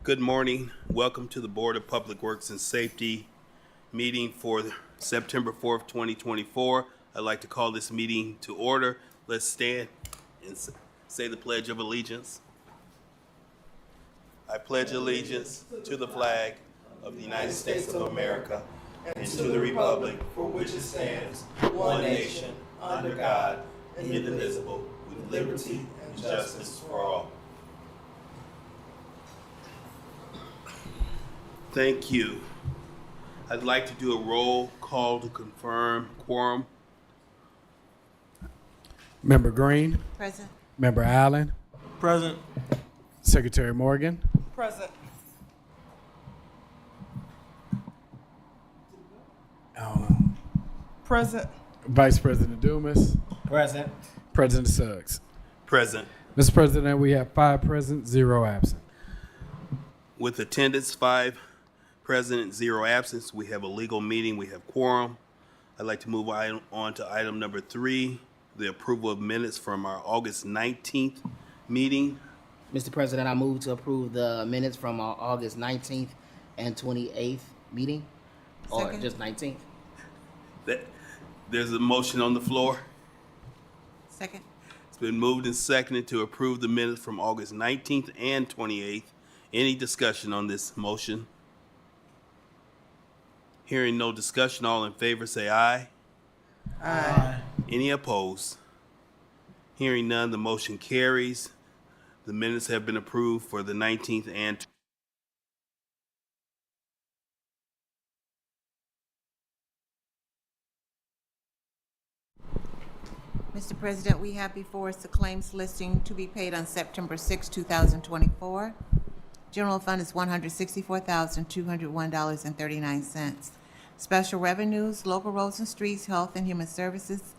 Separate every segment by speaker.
Speaker 1: Good morning. Welcome to the Board of Public Works and Safety meeting for September 4th, 2024. I'd like to call this meeting to order. Let's stand and say the Pledge of Allegiance. I pledge allegiance to the flag of the United States of America and to the republic for which it stands, one nation, under God, indivisible, with liberty and justice for all. Thank you. I'd like to do a roll call to confirm quorum.
Speaker 2: Member Green,
Speaker 3: Present.
Speaker 2: Member Allen,
Speaker 4: Present.
Speaker 2: Secretary Morgan,
Speaker 3: Present. Present.
Speaker 2: Vice President Dumas,
Speaker 4: Present.
Speaker 2: President Suggs.
Speaker 1: Present.
Speaker 2: Mr. President, we have 5 present, 0 absent.
Speaker 1: With attendance 5 present, 0 absence, we have a legal meeting. We have quorum. I'd like to move on to item number 3, the approval of minutes from our August 19th meeting.
Speaker 5: Mr. President, I move to approve the minutes from our August 19th and 28th meeting, or
Speaker 3: Second.
Speaker 5: just 19th.
Speaker 1: There's a motion on the floor.
Speaker 3: Second.
Speaker 1: It's been moved and seconded to approve the minutes from August 19th and 28th. Any discussion on this motion? Hearing no discussion, all in favor say aye.
Speaker 4: Aye.
Speaker 1: Any opposed? Hearing none, the motion carries. The minutes have been approved for the 19th and
Speaker 3: Mr. President, we have before us the claims listing to be paid on September 6, 2024. General fund is $164,201.39. Special revenues, local roads and streets, health and human services,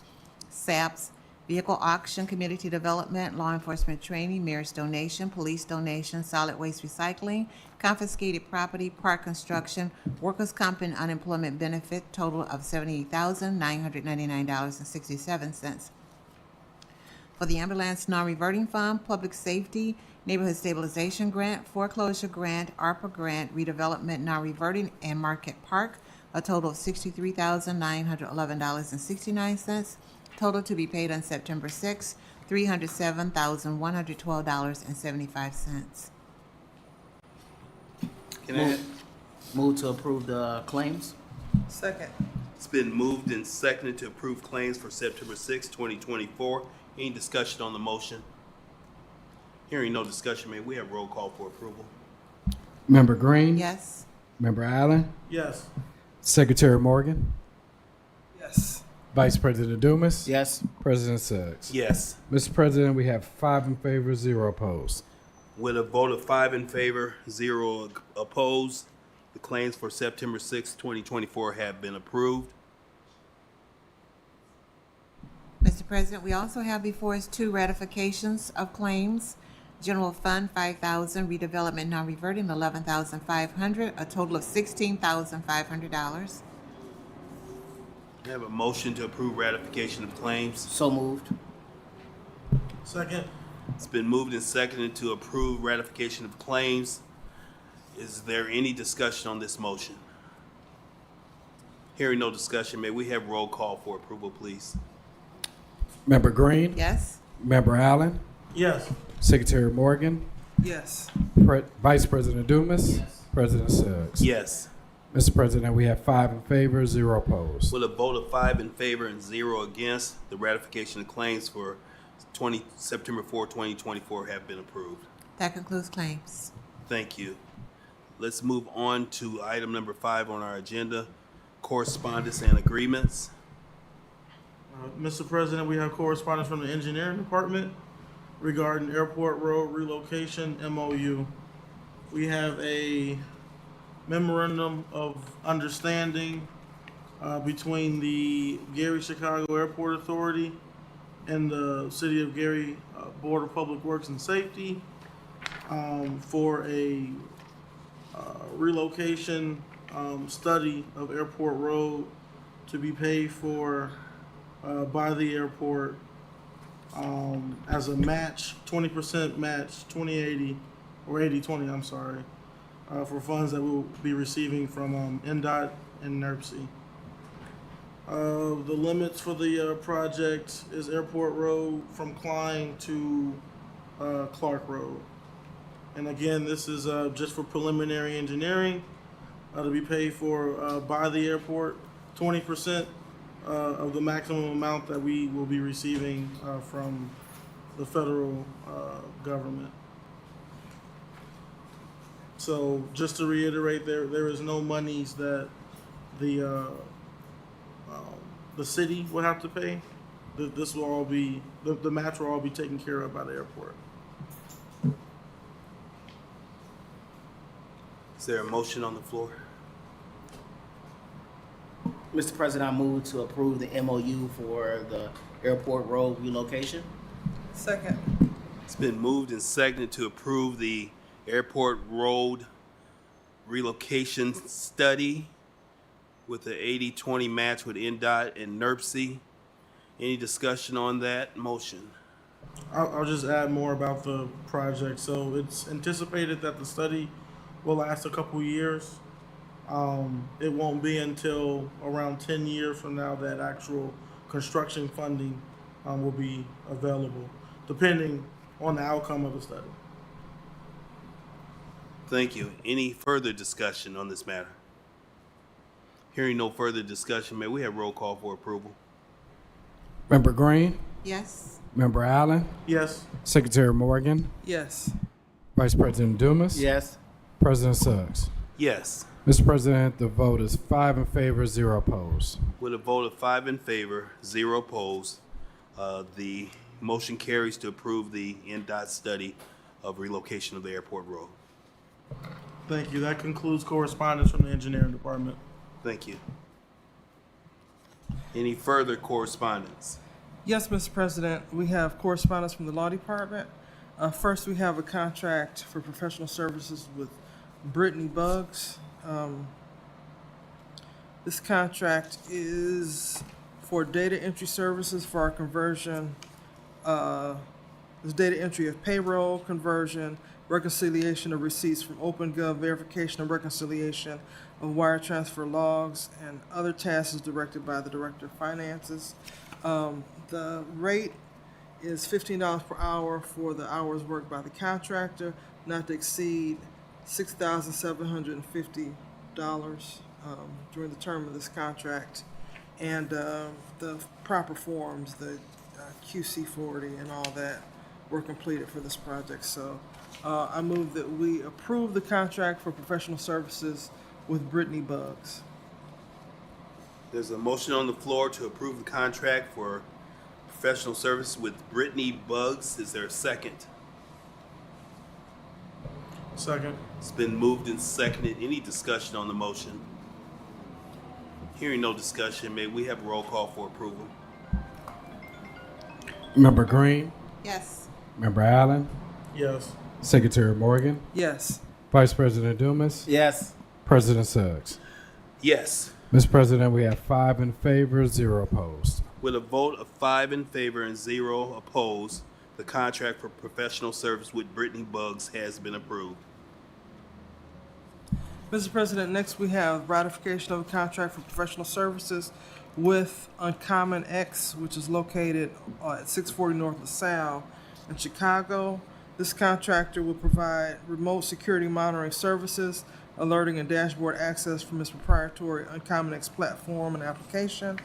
Speaker 3: SAPS, vehicle auction, community development, law enforcement training, mayor's donation, police donation, solid waste recycling, confiscated property, park construction, workers' comp and unemployment benefit, total of $78,999.67. For the ambulance non-reverting fund, public safety, neighborhood stabilization grant, foreclosure grant, ARPA grant, redevelopment non-reverting, and market park, a total of $63,911.69. Total to be paid on September 6, $307,112.75.
Speaker 1: can I,
Speaker 5: Move to approve the claims.
Speaker 3: Second.
Speaker 1: it's been moved and seconded to approve claims for September 6, 2024. Any discussion on the motion? Hearing no discussion, may we have roll call for approval?
Speaker 2: Member Green,
Speaker 3: Yes.
Speaker 2: Member Allen,
Speaker 4: Yes.
Speaker 2: Secretary Morgan,
Speaker 4: Yes.
Speaker 2: Vice President Dumas,
Speaker 5: Yes.
Speaker 2: President Suggs.
Speaker 1: Yes.
Speaker 2: Mr. President, we have 5 in favor, 0 opposed.
Speaker 1: With a vote of 5 in favor, 0 opposed, the claims for September 6, 2024 have been approved.
Speaker 3: Mr. President, we also have before us 2 ratifications of claims. General Fund, $5,000, redevelopment non-reverting, $11,500, a total of $16,500.
Speaker 1: I have a motion to approve ratification of claims.
Speaker 5: So moved.
Speaker 4: Second.
Speaker 1: It's been moved and seconded to approve ratification of claims. Is there any discussion on this motion? Hearing no discussion, may we have roll call for approval, please?
Speaker 2: Member Green,
Speaker 3: Yes.
Speaker 2: Member Allen,
Speaker 4: Yes.
Speaker 2: Secretary Morgan,
Speaker 4: Yes.
Speaker 2: Vice President Dumas, President Suggs.
Speaker 1: Yes.
Speaker 2: Mr. President, we have 5 in favor, 0 opposed.
Speaker 1: With a vote of 5 in favor and 0 against, the ratification of claims for September 4, 2024 have been approved.
Speaker 3: That concludes claims.
Speaker 1: Thank you. Let's move on to item number 5 on our agenda, correspondence and agreements.
Speaker 4: Mr. President, we have correspondence from the engineering department regarding Airport Road relocation MOU. We have a memorandum of understanding between the Gary Chicago Airport Authority and the City of Gary Board of Public Works and Safety for a relocation study of Airport Road to be paid for by the airport as a match, 20% match, 2080 or 80-20, I'm sorry, for funds that we'll be receiving from NDOT and NERC. The limits for the project is Airport Road from Klein to Clark Road. And again, this is just for preliminary engineering to be paid for by the airport, 20% of the maximum amount that we will be receiving from the federal government. So just to reiterate, there is no monies that the city will have to pay. This will all be, the match will all be taken care of by the airport.
Speaker 1: Is there a motion on the floor?
Speaker 5: Mr. President, I move to approve the MOU for the Airport Road relocation.
Speaker 6: Second.
Speaker 1: It's been moved and seconded to approve the airport road relocation study with the 80-20 match with NDOT and NERC. Any discussion on that motion?
Speaker 4: I'll just add more about the project. So it's anticipated that the study will last a couple years. It won't be until around 10 years from now that actual construction funding will be available, depending on the outcome of the study.
Speaker 1: Thank you. Any further discussion on this matter? Hearing no further discussion, may we have roll call for approval?
Speaker 2: Member Green,
Speaker 3: Yes.
Speaker 2: Member Allen,
Speaker 4: Yes.
Speaker 2: Secretary Morgan,
Speaker 6: Yes.
Speaker 2: Vice President Dumas,
Speaker 5: Yes.
Speaker 2: President Suggs.
Speaker 1: Yes.
Speaker 2: Mr. President, the vote is 5 in favor, 0 opposed.
Speaker 1: With a vote of 5 in favor, 0 opposed, the motion carries to approve the NDOT study of relocation of the airport road.
Speaker 4: Thank you. That concludes correspondence from the engineering department.
Speaker 1: Thank you. Any further correspondence?
Speaker 6: Yes, Mr. President, we have correspondence from the Law Department. First, we have a contract for professional services with Brittany Buggs. This contract is for data entry services for our conversion. This data entry of payroll conversion, reconciliation of receipts from OpenGov, verification and reconciliation of wire transfer logs, and other tasks directed by the Director of Finances. The rate is $15 per hour for the hours worked by the contractor, not to exceed $6,750 during the term of this contract. And the proper forms, the QC40 and all that, were completed for this project. So I move that we approve the contract for professional services with Brittany Buggs.
Speaker 1: There's a motion on the floor to approve the contract for professional service with Brittany Buggs. Is there a second?
Speaker 4: Second.
Speaker 1: It's been moved and seconded. Any discussion on the motion? Hearing no discussion, may we have roll call for approval?
Speaker 2: Member Green,
Speaker 3: Yes.
Speaker 2: Member Allen,
Speaker 4: Yes.
Speaker 2: Secretary Morgan,
Speaker 6: Yes.
Speaker 2: Vice President Dumas,
Speaker 5: Yes.
Speaker 2: President Suggs.
Speaker 1: Yes.
Speaker 2: Mr. President, we have 5 in favor, 0 opposed.
Speaker 1: With a vote of 5 in favor and 0 opposed, the contract for professional service with Brittany Buggs has been approved.
Speaker 6: Mr. President, next we have ratification of a contract for professional services with Uncommon X, which is located at 640 North LaSalle in Chicago. This contractor will provide remote security monitoring services, alerting and dashboard access from its proprietary Uncommon X platform and application,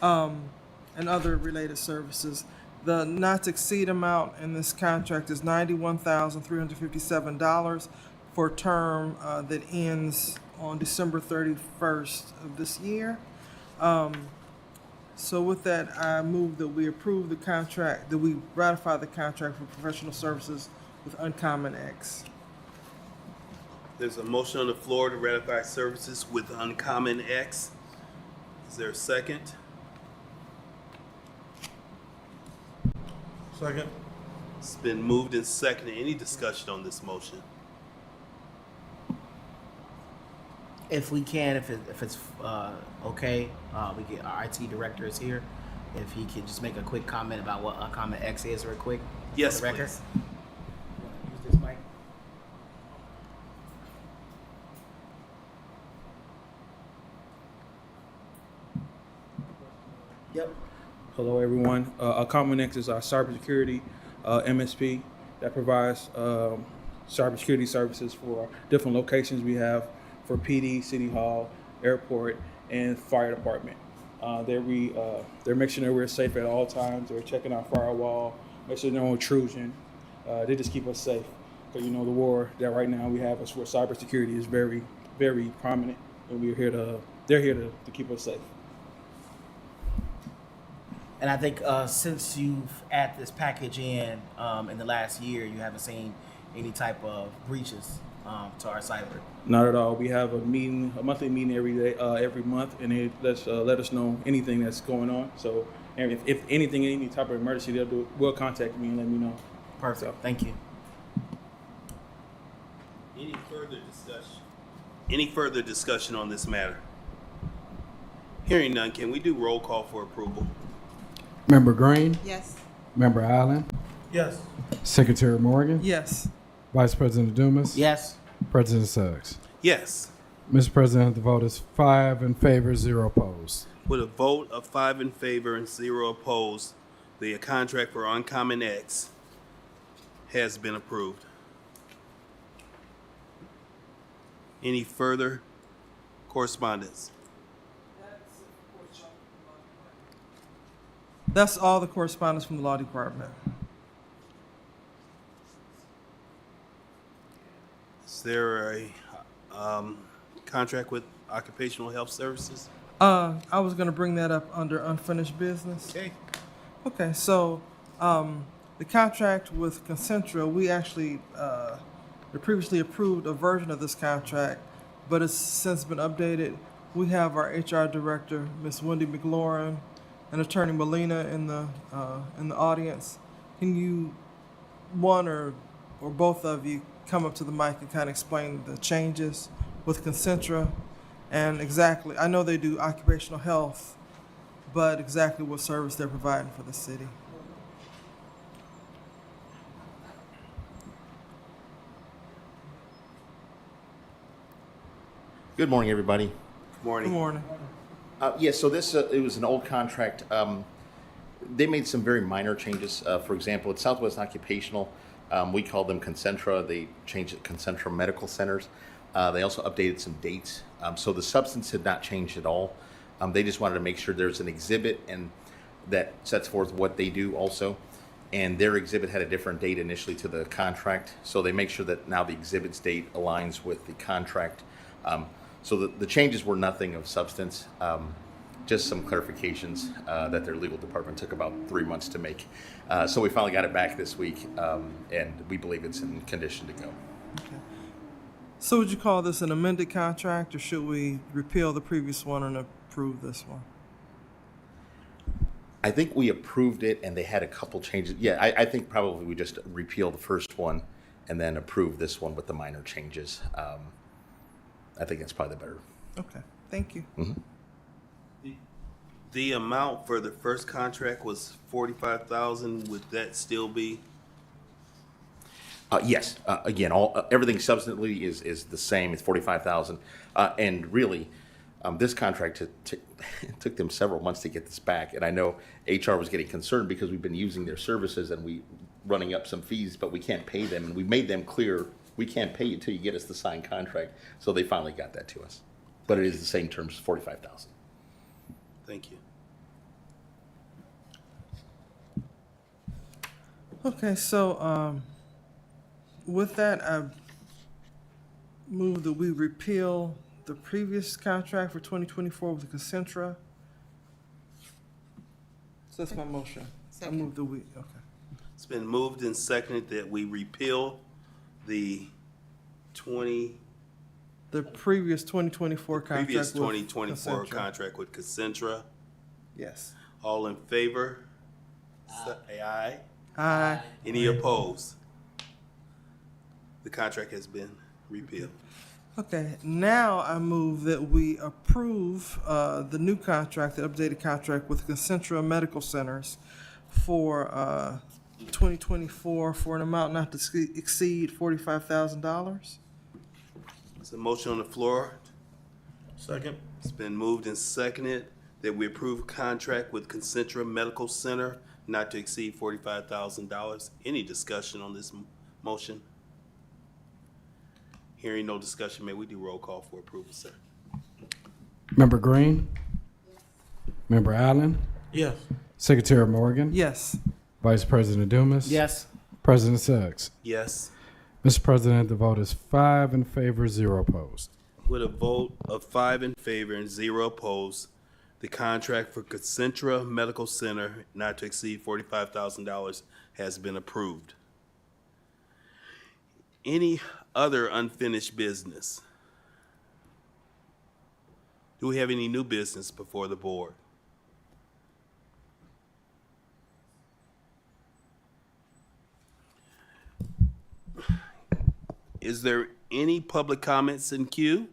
Speaker 6: and other related services. The not to exceed amount in this contract is $91,357 for a term that ends on December 31st of this year. So with that, I move that we approve the contract, that we ratify the contract for professional services with Uncommon X.
Speaker 1: There's a motion on the floor to ratify services with Uncommon X. Is there a second?
Speaker 4: Second.
Speaker 1: It's been moved and seconded. Any discussion on this motion?
Speaker 5: If we can, if it's okay, we get our IT director is here. If he could just make a quick comment about what Uncommon X is, real quick. for
Speaker 1: Yes,
Speaker 5: the record.
Speaker 1: please.
Speaker 5: Use this mic. Yep.
Speaker 7: Hello, everyone. Common is our cybersecurity MSP that provides cybersecurity services for different locations we have for PD, City Hall, Airport, and Fire Department. They're making sure that we're safe at all times. They're checking our firewall, make sure there's no intrusion. They just keep us safe. Because the war that right now we have is for cybersecurity is very, very prominent, and they're here to keep us safe.
Speaker 5: And I think since you've added this package in the last year, you haven't seen any type of breaches to our cyber.
Speaker 7: Not at all. We have a monthly meeting every day, every month, and they let us know anything that's going on. So, and if anything, any type of emergency, will contact me and let me know.
Speaker 5: Perfect.
Speaker 7: So.
Speaker 5: Thank you.
Speaker 1: Any further discussion on this matter? Hearing none, can we do roll call for approval?
Speaker 2: Member Green,
Speaker 3: Yes.
Speaker 2: Member Allen,
Speaker 4: Yes.
Speaker 2: Secretary Morgan,
Speaker 6: Yes.
Speaker 2: Vice President Dumas,
Speaker 5: Yes.
Speaker 2: President Suggs.
Speaker 1: Yes.
Speaker 2: Mr. President, the vote is 5 in favor, 0 opposed.
Speaker 1: With a vote of 5 in favor and 0 opposed, the contract for Uncommon X has been approved. Any further correspondence?
Speaker 6: That's all the correspondence from the law department.
Speaker 1: Is there a contract with Occupational Health Services?
Speaker 6: I was gonna bring that up under unfinished business.
Speaker 1: Okay.
Speaker 6: Okay, so the contract with Concentra, we actually previously approved a version of this contract, but it's since been updated. We have our HR director, Ms. Wendy McLaurin, and Attorney Molina in the audience. Can you, one or both of you, come up to the mic and kind of explain the changes with Concentra and exactly, I know they do occupational health, but exactly what service they're providing for the city?
Speaker 8: Good morning, everybody.
Speaker 1: Good morning.
Speaker 6: Good morning.
Speaker 8: Yes, so this it was an old contract. They made some very minor changes. For example, at Southwest Occupational, we called them Concentra. They changed it Concentra Medical Centers. They also updated some dates. So the substance had not changed at all. They just wanted to make sure there's an exhibit and that sets forth what they do also. And their exhibit had a different date initially to the contract. So they make sure that now the exhibit's date aligns with the contract. So the changes were nothing of substance, just some clarifications that their legal department took about 3 months to make. So we finally got it back this week, and we believe it's in condition to go.
Speaker 6: So would you call this an amended contract, or should we repeal the previous one and approve this one?
Speaker 8: I think we approved it, and they had a couple changes. Yeah, I think probably we just repeal the first one and then approve this one with the minor changes. I think that's probably the better.
Speaker 6: Okay, thank you.
Speaker 1: The amount for the first contract was $45,000. Would that still be?
Speaker 8: Yes. Again, everything substantively is the same. It's $45,000, and really, this contract took them several months to get this back. And I know HR was getting concerned because we've been using their services and we running up some fees, but we can't pay them. And we made them clear we can't pay you until you get us the signed contract. So they finally got that to us. But it is the same terms, $45,000.
Speaker 1: Thank you.
Speaker 6: Okay, so with that, I move that we repeal the previous contract for 2024 with Concentra. So that's my motion. I
Speaker 3: Second.
Speaker 6: move that we, okay.
Speaker 1: It's been moved and seconded that we repeal the
Speaker 6: The previous 2024 contract
Speaker 1: previous
Speaker 6: with
Speaker 1: 2024
Speaker 6: Concentra.
Speaker 1: contract with Concentra.
Speaker 6: Yes.
Speaker 1: All in favor? Say aye.
Speaker 6: Aye.
Speaker 1: Any opposed? The contract has been repealed.
Speaker 6: Okay, now I move that we approve the new contract, the updated contract with Concentra Medical Centers for 2024 for an amount not to exceed $45,000.
Speaker 1: There's a motion on the floor.
Speaker 4: Second.
Speaker 1: It's been moved and seconded that we approve a contract with Concentra Medical Center not to exceed $45,000. Any discussion on this motion? Hearing no discussion, may we do roll call for approval, sir?
Speaker 2: Member Green? Member Allen?
Speaker 4: Yes.
Speaker 2: Secretary Morgan?
Speaker 6: Yes.
Speaker 2: Vice President Dumas?
Speaker 5: Yes.
Speaker 2: President Suggs?
Speaker 1: Yes.
Speaker 2: Mr. President, the vote is 5 in favor, 0 opposed.
Speaker 1: With a vote of 5 in favor and 0 opposed, the contract for Concentra Medical Center not to exceed $45,000 has been approved. Any other unfinished business? Do we have any new business before the board? Is there any public comments in queue?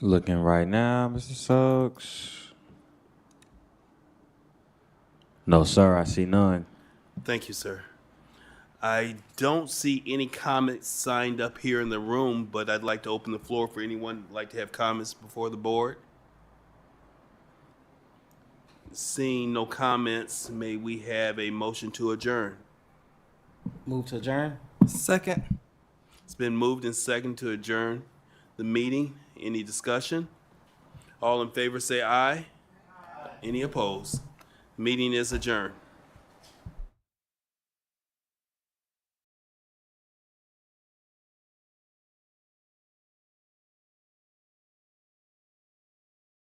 Speaker 9: Looking right now, Mr. Suggs. No, sir, I see none.
Speaker 1: Thank you, sir. I don't see any comments signed up here in the room, but I'd like to open the floor for anyone who'd like to have comments before the board. Seeing no comments, may we have a motion to adjourn?
Speaker 5: Move to adjourn.
Speaker 6: Second.
Speaker 1: It's been moved and second to adjourn the meeting. Any discussion? All in favor say aye. Any opposed? Meeting is adjourned.